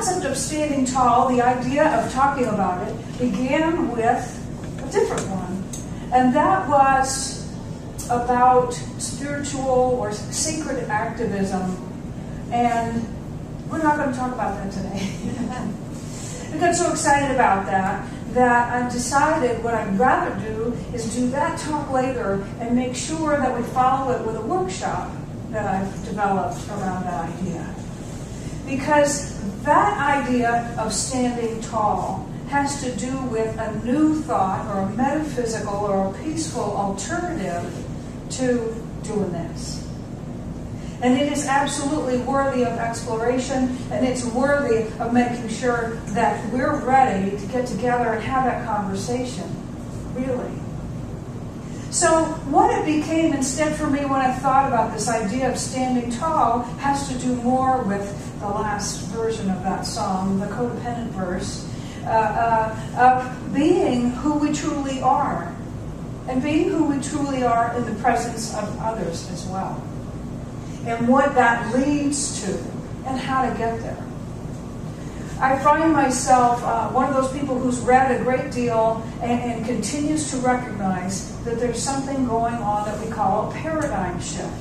concept of standing tall, the idea of talking about it, began with a different one. And that was about spiritual or sacred activism. And we're not going to talk about that today. I got so excited about that I decided what I'd rather do is do that talk later and make sure that we follow it with a workshop that I've developed around that idea. Because that idea of standing tall has to do with a new thought or a metaphysical or a peaceful alternative to doing this. And it is absolutely worthy of exploration, and it's worthy of making sure that we're ready to get together and have that conversation, really. So what it became instead for me when I thought about this idea of standing tall has to do more with the last version of that song, the codependent verse, of being who we truly are, and being who we truly are in the presence of others as well. And what that leads to, and how to get there. I find myself one of those people who's read a great deal and continues to recognize that there's something going on that we call a paradigm shift.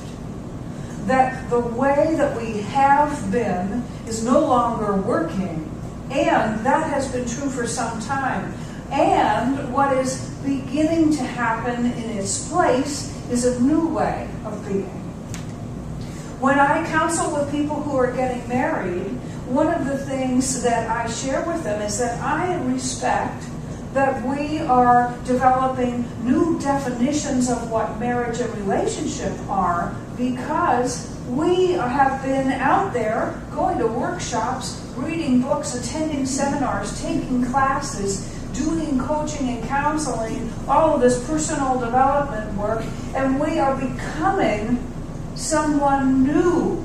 That the way that we have been is no longer working, and that has been true for some time. And what is beginning to happen in its place is a new way of being. When I counsel with people who are getting married, one of the things that I share with them is that I respect that we are developing new definitions of what marriage and relationship are, because we have been out there going to workshops, reading books, attending seminars, taking classes, doing coaching and counseling, all of this personal development work, and we are becoming someone new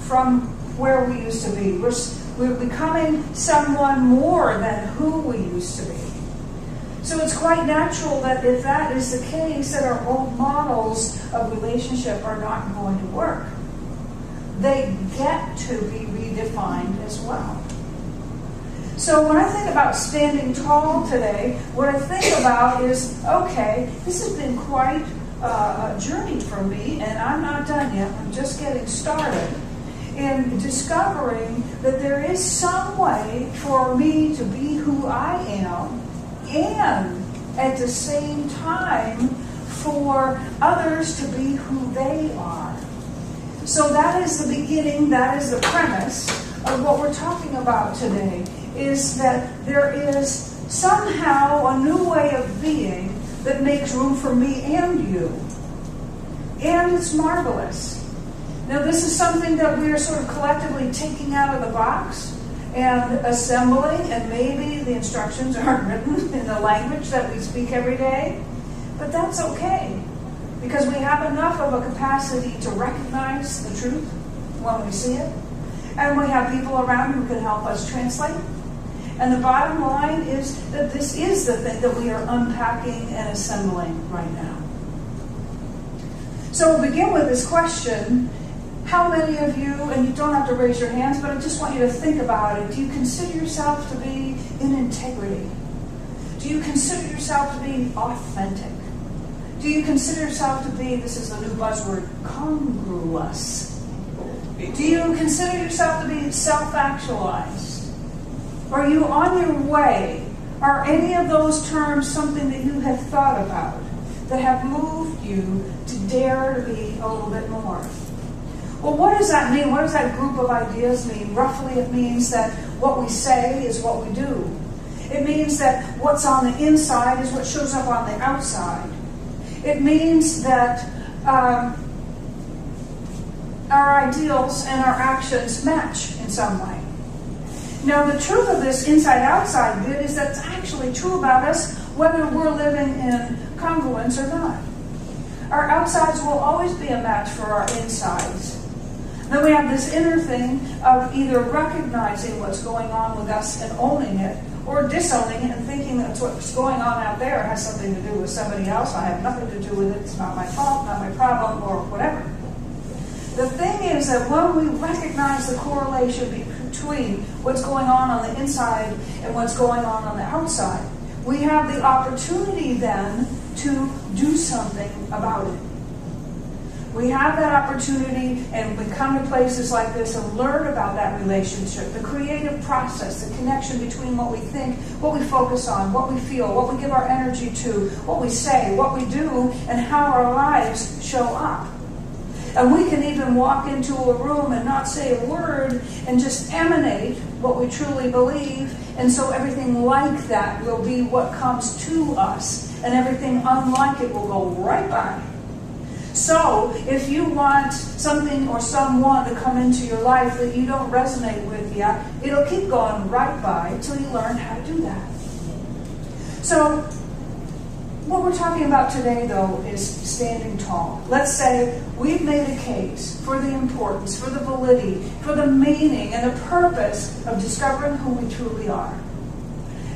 from where we used to be. We're becoming someone more than who we used to be. So it's quite natural that if that is the case, that our old models of relationship are not going to work. They get to be redefined as well. So when I think about standing tall today, what I think about is, okay, this has been quite a journey for me, and I'm not done yet. I'm just getting started in discovering that there is some way for me to be who I am, and at the same time for others to be who they are. So that is the beginning, that is the premise of what we're talking about today, is that there is somehow a new way of being that makes room for me and you. And it's marvelous. Now, this is something that we are sort of collectively taking out of the box and assembling, and maybe the instructions aren't written in the language that we speak every day, but that's okay, because we have enough of a capacity to recognize the truth when we see it, and we have people around who can help us translate. And the bottom line is that this is the thing that we are unpacking and assembling right now. So we'll begin with this question. How many of you, and you don't have to raise your hands, but I just want you to think about it. Do you consider yourself to be in integrity? Do you consider yourself to be authentic? Do you consider yourself to be, this is the new buzzword, congruous? Do you consider yourself to be self-actualized? Are you on your way? Are any of those terms something that you have thought about, that have moved you to dare to be a little bit more? Well, what does that mean? What does that group of ideas mean? Roughly, it means that what we say is what we do. It means that what's on the inside is what shows up on the outside. It means that our ideals and our actions match in some way. Now, the truth of this inside-outside bit is that's actually true about us whether we're living in congruence or not. Our outsides will always be a match for our insides. Then we have this inner thing of either recognizing what's going on with us and owning it, or disowning it and thinking that what's going on out there has something to do with somebody else. I have nothing to do with it. It's not my fault, not my problem, or whatever. The thing is that when we recognize the correlation between what's going on the inside and what's going on the outside. We have the opportunity then to do something about it. We have that opportunity, and we come to places like this and learn about that relationship, the creative process, the connection between what we think, what we focus on, what we feel, what we give our energy to, what we say, what we do, and how our lives show up. And we can even walk into a room and not say a word and just emanate what we truly believe. And so everything like that will be what comes to us. And everything unlike it will go right by. So if you want something or someone to come into your life that you don't resonate with yet, it'll keep going right by until you learn how to do that. So what we're talking about today, though, is standing tall. Let's say we've made a case for the importance, for the validity, for the meaning and the purpose of discovering who we truly are.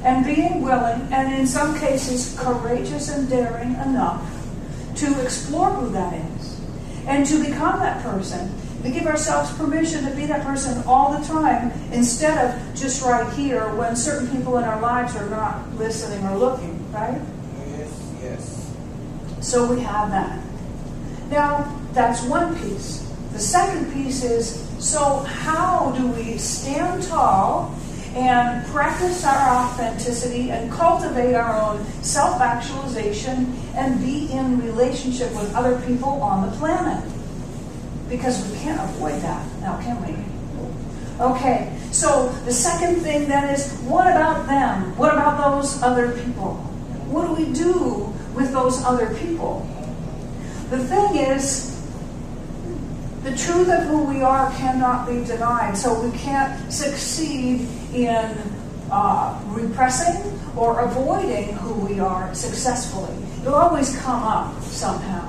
And being willing, and in some cases courageous and daring enough, to explore who that is. And to become that person. To give ourselves permission to be that person all the time, instead of just right here when certain people in our lives are not listening or looking, right? Yes. So we have that. Now, that's one piece. The second piece is, so how do we stand tall and practice our authenticity and cultivate our own self-actualization and be in relationship with other people on the planet? Because we can't avoid that now, can we? Okay, so the second thing then is, what about them? What about those other people? What do we do with those other people? The thing is, the truth of who we are cannot be denied, so we can't succeed in repressing or avoiding who we are successfully. It'll always come up somehow.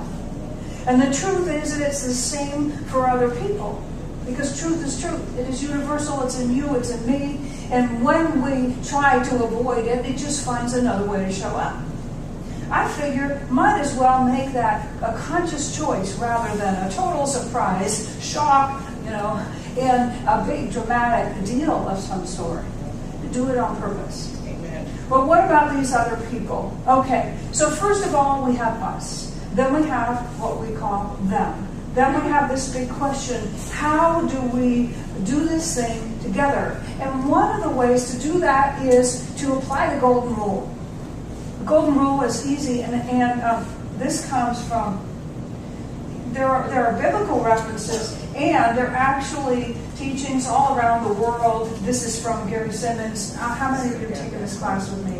And the truth is that it's the same for other people, because truth is truth. It is universal, it's in you, it's in me, and when we try to avoid it, it just finds another way to show up. I figure might as well make that a conscious choice rather than a total surprise, shock, and a big dramatic deal of some sort. Do it on purpose. Amen. But what about these other people? Okay, so first of all, we have us. Then we have what we call them. Then we have this big question, how do we do this thing together? And one of the ways to do that is to apply the golden rule. The golden rule is easy, and this comes from, there are biblical references, and there are actually teachings all around the world. This is from Gary Simmons. How many of you have taken this class with me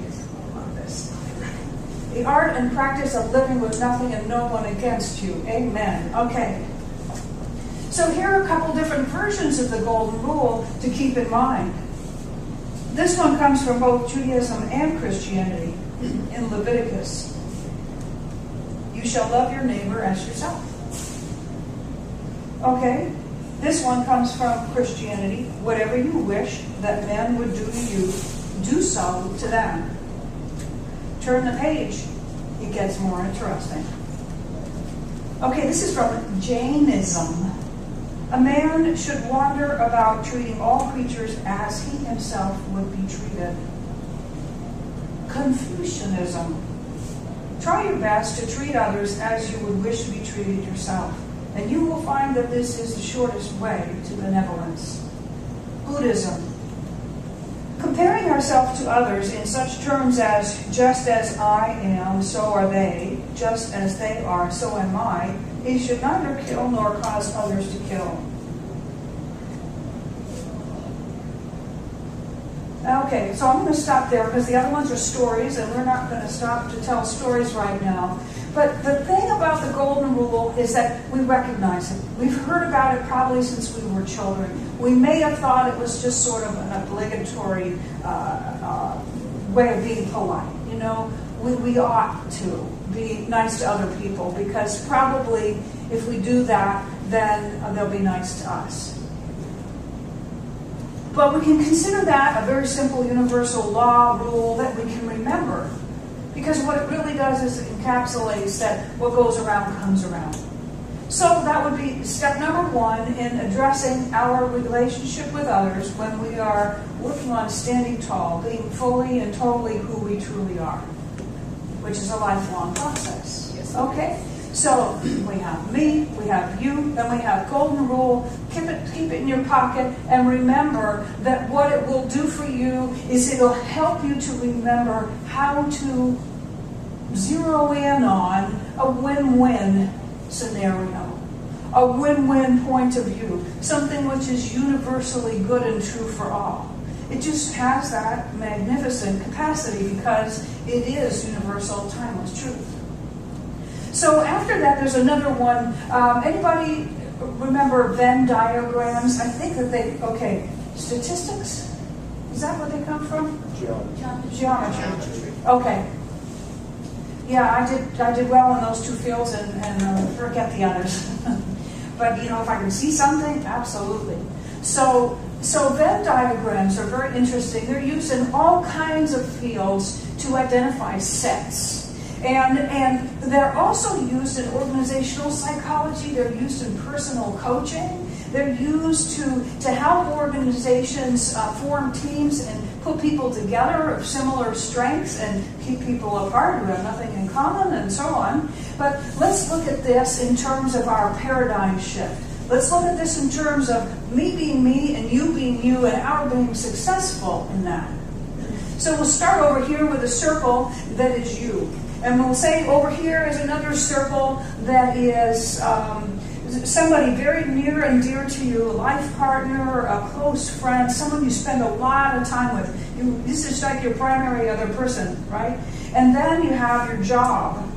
on this? The art and practice of living with nothing and no one against you. Amen. Okay. So here are a couple different versions of the golden rule to keep in mind. This one comes from both Judaism and Christianity. In Leviticus, you shall love your neighbor as yourself. Okay, this one comes from Christianity. Whatever you wish that men would do to you, do so to them. Turn the page, it gets more interesting. Okay, this is from Jainism. A man should wander about treating all creatures as he himself would be treated. Confucianism. Try your best to treat others as you would wish to be treated yourself, and you will find that this is the shortest way to benevolence. Buddhism. Comparing ourselves to others in such terms as, just as I am, so are they, just as they are, so am I, he should neither kill nor cause others to kill. Okay, so I'm going to stop there because the other ones are stories, and we're not going to stop to tell stories right now. But the thing about the golden rule is that we recognize it. We've heard about it probably since we were children. We may have thought it was just sort of an obligatory way of being polite. We ought to be nice to other people, because probably if we do that, then they'll be nice to us. But we can consider that a very simple universal law rule that we can remember. Because what it really does is it encapsulates that what goes around comes around. So that would be step number one in addressing our relationship with others when we are working on standing tall, being fully and totally who we truly are, which is a lifelong process. Yes. Okay? So we have me, we have you, then we have golden rule. Keep it in your pocket, and remember that what it will do for you is it'll help you to remember how to zero in on a win-win scenario, a win-win point of view, something which is universally good and true for all. It just has that magnificent capacity because it is universal, timeless truth. So after that, there's another one. Anybody remember Venn diagrams? I think that statistics? Is that where they come from? Geometry. Okay. Yeah, I did well in those two fields and forget the others. But if I can see something, absolutely. So Venn diagrams are very interesting. They're used in all kinds of fields to identify sets. And they're also used in organizational psychology. They're used in personal coaching. They're used to help organizations form teams and put people together of similar strengths and keep people apart who have nothing in common and so on. But let's look at this in terms of our paradigm shift. Let's look at this in terms of me being me and you being you and our being successful in that. So we'll start over here with a circle that is you. And we'll say over here is another circle that is somebody very near and dear to you, a life partner, a close friend, someone you spend a lot of time with. This is like your primary other person, right? And then you have your job.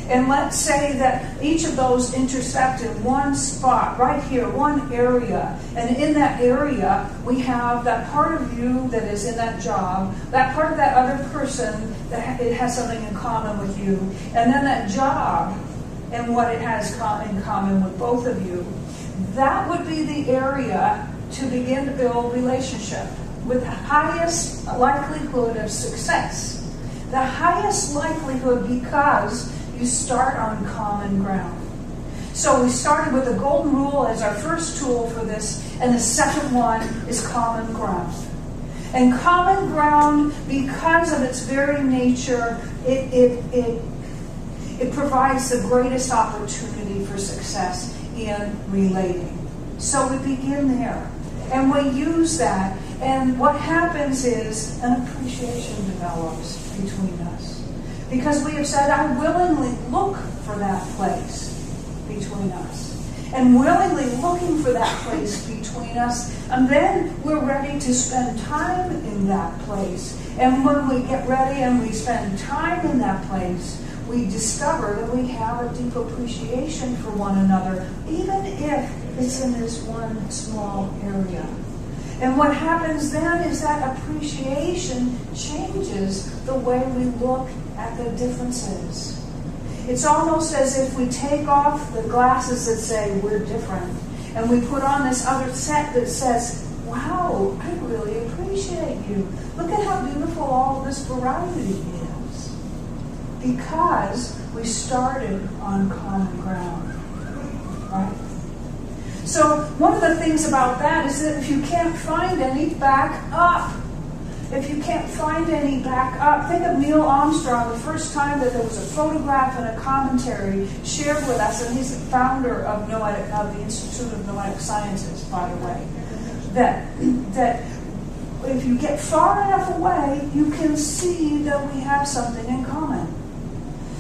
And let's say that each of those intersect in one spot, right here, one area. And in that area, we have that part of you that is in that job, that part of that other person that it has something in common with you, and then that job and what it has in common with both of you. That would be the area to begin to build relationship with the highest likelihood of success. The highest likelihood because you start on common ground. So we started with the golden rule as our first tool for this, and the second one is common ground. And common ground, because of its very nature, it provides the greatest opportunity for success in relating. So we begin there, and we use that, and what happens is an appreciation develops between us. Because we have said, I willingly look for that place between us. And willingly looking for that place between us. And then we're ready to spend time in that place. And when we get ready and we spend time in that place, we discover that we have a deep appreciation for one another, even if it's in this one small area. And what happens then is that appreciation changes the way we look at the differences. It's almost as if we take off the glasses that say we're different, and we put on this other set that says, wow, I really appreciate you. Look at how beautiful all this variety is. Because we started on common ground. Right? So one of the things about that is that if you can't find any, back up. If you can't find any, back up. Think of Neil Armstrong, the first time that there was a photograph and a commentary shared with us, and he's the founder of the Institute of Noetic Sciences, by the way, that if you get far enough away, you can see that we have something in common.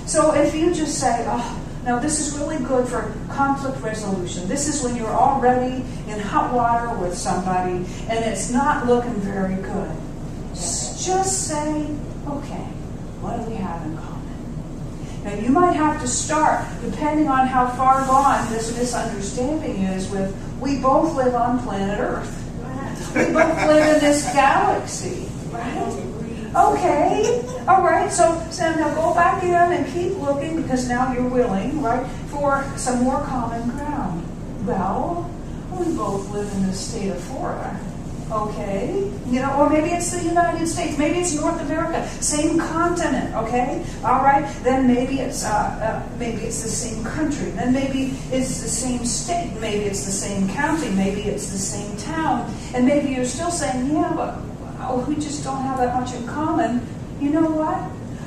So if you just say, oh, now this is really good for conflict resolution. This is when you're already in hot water with somebody and it's not looking very good. Just say, okay, what do we have in common? Now you might have to start, depending on how far gone this misunderstanding is, with we both live on planet Earth. We both live in this galaxy, right? Okay, all right, so now go back in and keep looking, because now you're willing, right, for some more common ground. Well, we both live in the state of Florida. Okay, or maybe it's the United States, maybe it's North America, same continent. Okay, all right. Then maybe it's the same country. Then maybe it's the same state. Maybe it's the same county. Maybe it's the same town. And maybe you're still saying, yeah, but we just don't have that much in common. You know what?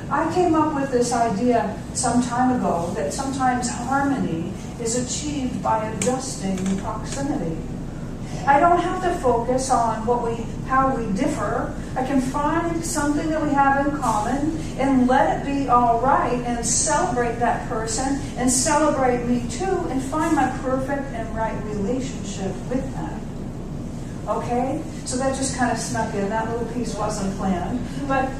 I came up with this idea some time ago that sometimes harmony is achieved by adjusting proximity. I don't have to focus on how we differ. I can find something that we have in common and let it be all right and celebrate that person and celebrate me too and find my perfect and right relationship with them. Okay? So that just kind of snuck in. That little piece wasn't planned. But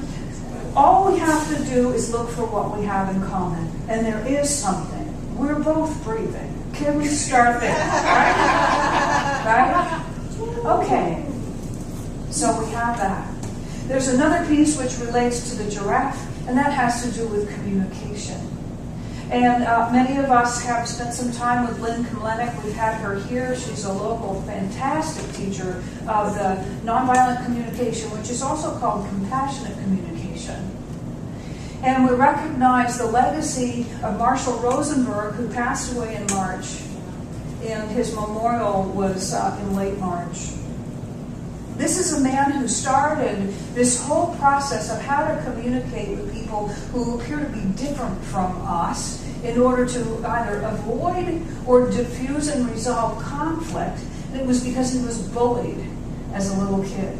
all we have to do is look for what we have in common. And there is something. We're both breathing. Can we start there? Right? Okay. So we have that. There's another piece which relates to the giraffe, and that has to do with communication. And many of us have spent some time with Lynn Komlenik. We've had her here. She's a local fantastic teacher of the nonviolent communication, which is also called compassionate communication. And we recognize the legacy of Marshall Rosenberg, who passed away in March, and his memorial was in late March. This is a man who started this whole process of how to communicate with people who appear to be different from us in order to either avoid or diffuse and resolve conflict. And it was because he was bullied as a little kid.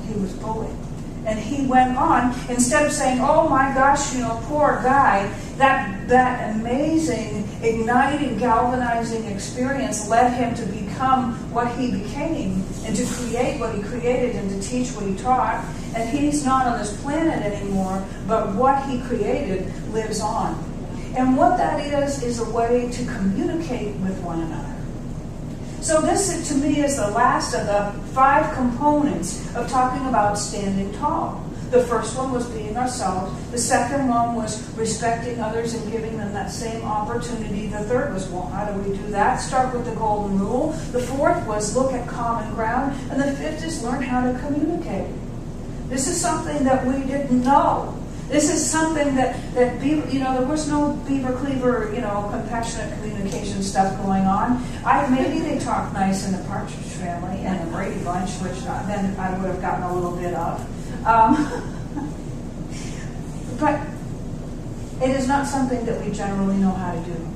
He was bullied. And he went on, instead of saying, oh my gosh, poor guy, that amazing, igniting, galvanizing experience led him to become what he became and to create what he created and to teach what he taught. And he's not on this planet anymore, but what he created lives on. And what that is a way to communicate with one another. So this, to me, is the last of the 5 components of talking about standing tall. The first one was being ourselves. The second one was respecting others and giving them that same opportunity. The third was, well, how do we do that? Start with the golden rule. The fourth was look at common ground. And the fifth is learn how to communicate. This is something that we didn't know. This is something that Beaver, there was no Beaver Cleaver, compassionate communication stuff going on. Maybe they talked nice in the Partridge Family and the Brady Bunch, which then I would have gotten a little bit of. But it is not something that we generally know how to do.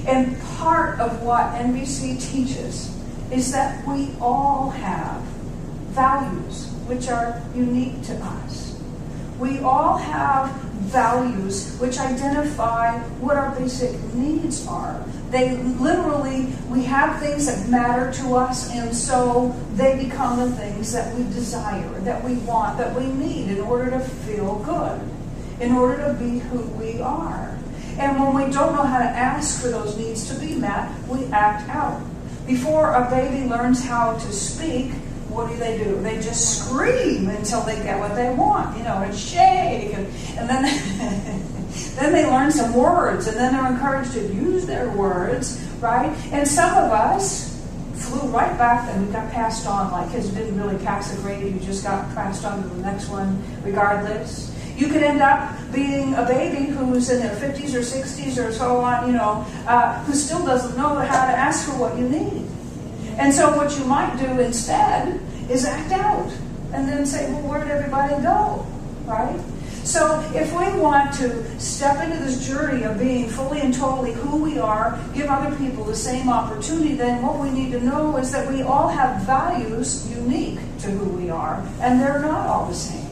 And part of what NBC teaches is that we all have values which are unique to us. We all have values which identify what our basic needs are. We have things that matter to us, and so they become the things that we desire, that we want, that we need in order to feel good, in order to be who we are. And when we don't know how to ask for those needs to be met, we act out. Before a baby learns how to speak, what do? They just scream until they get what they want, and shake. And then, then they learn some words, and then they're encouraged to use their words, right? And some of us flew right back and we got passed on, like kids didn't really pass a grade, you just got passed on to the next one regardless. You could end up being a baby who's in their 50s or 60s or so on, who still doesn't know how to ask for what you need. And so what you might do instead is act out and then say, well, where'd everybody go, right? So if we want to step into this journey of being fully and totally who we are, give other people the same opportunity, then what we need to know is that we all have values unique to who we are, and they're not all the same.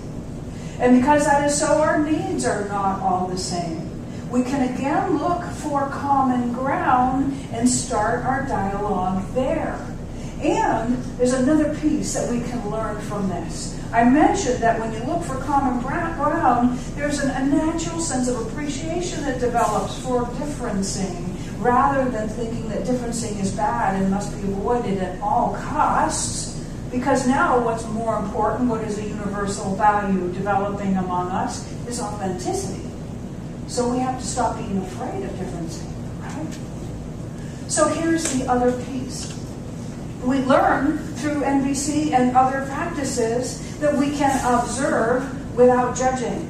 And because that is so, our needs are not all the same. We can again look for common ground and start our dialogue there. And there's another piece that we can learn from this. I mentioned that when you look for common ground, there's a natural sense of appreciation that develops for differencing, rather than thinking that differencing is bad and must be avoided at all costs. Because now what's more important, what is a universal value developing among us, is authenticity. So we have to stop being afraid of differencing, right? So here's the other piece. We learn through NVC and other practices that we can observe without judging.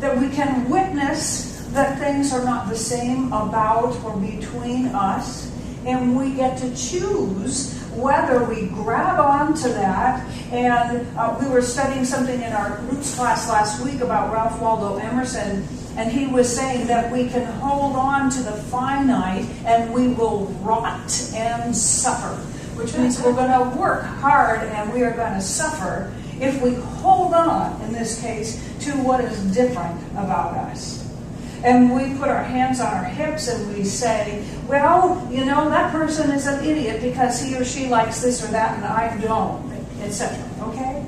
That we can witness that things are not the same about or between us, and we get to choose whether we grab onto that. And we were studying something in our roots class last week about Ralph Waldo Emerson, and he was saying that we can hold on to the finite and we will rot and suffer, which means we're going to work hard and we are going to suffer if we hold on, in this case, to what is different about us. And we put our hands on our hips and we say, well, you know, that person is an idiot because he or she likes this or that and I don't, etc. Okay?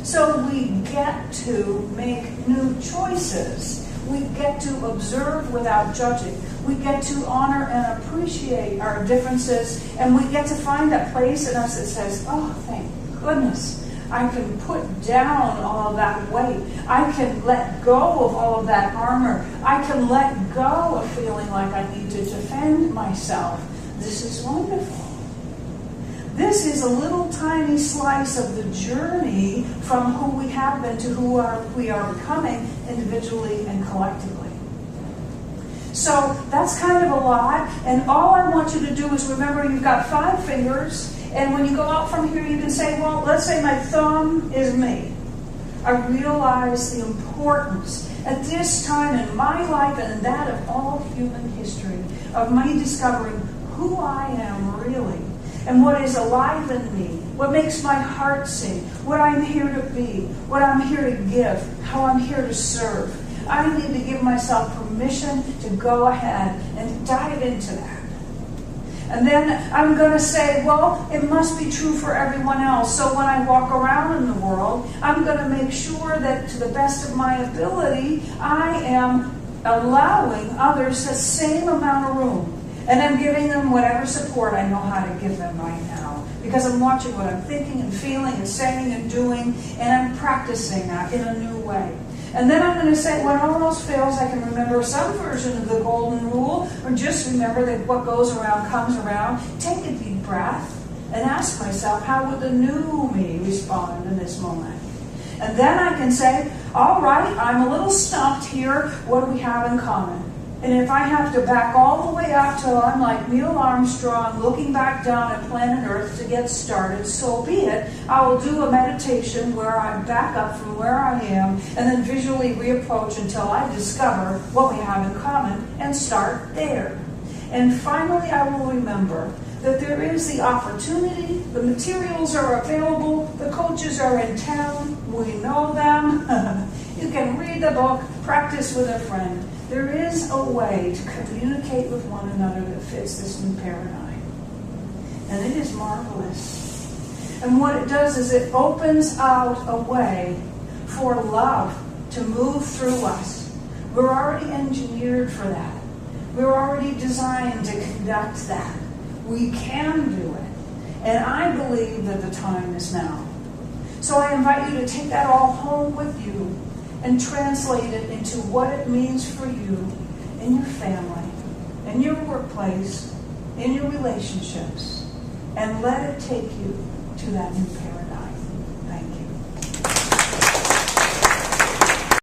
So we get to make new choices. We get to observe without judging. We get to honor and appreciate our differences, and we get to find that place in us that says, oh, thank goodness, I can put down all of that weight. I can let go of all of that armor. I can let go of feeling like I need to defend myself. This is wonderful. This is a little tiny slice of the journey from who we have been to who we are becoming individually and collectively. So that's kind of a lot, and all I want you to do is remember you've got 5 fingers, and when you go out from here you can say, well, let's say my thumb is me. I realize the importance at this time in my life and that of all human history of me discovering who I am really. And what is alive in me, what makes my heart sing, what I'm here to be, what I'm here to give, how I'm here to serve. I need to give myself permission to go ahead and dive into that. And then I'm going to say, well, it must be true for everyone else. So when I walk around in the world, I'm going to make sure that to the best of my ability, I am allowing others the same amount of room. And I'm giving them whatever support I know how to give them right now. Because I'm watching what I'm thinking and feeling and saying and doing, and I'm practicing that in a new way. And then I'm going to say, when all else fails, I can remember some version of the golden rule, or just remember that what goes around comes around. Take a deep breath and ask myself, how would the new me respond in this moment? And then I can say, all right, I'm a little stumped here. What do we have in common? And if I have to back all the way up till I'm like Neil Armstrong looking back down at planet Earth to get started, so be it. I will do a meditation where I back up from where I am and then visually reapproach until I discover what we have in common and start there. And finally, I will remember that there is the opportunity, the materials are available, the coaches are in town, we know them. You can read the book, practice with a friend. There is a way to communicate with one another that fits this new paradigm. And it is marvelous. And what it does is it opens out a way for love to move through us. We're already engineered for that. We're already designed to conduct that. We can do it. And I believe that the time is now. So I invite you to take that all home with you and translate it into what it means for you in your family, in your workplace, in your relationships, and let it take you to that new paradigm.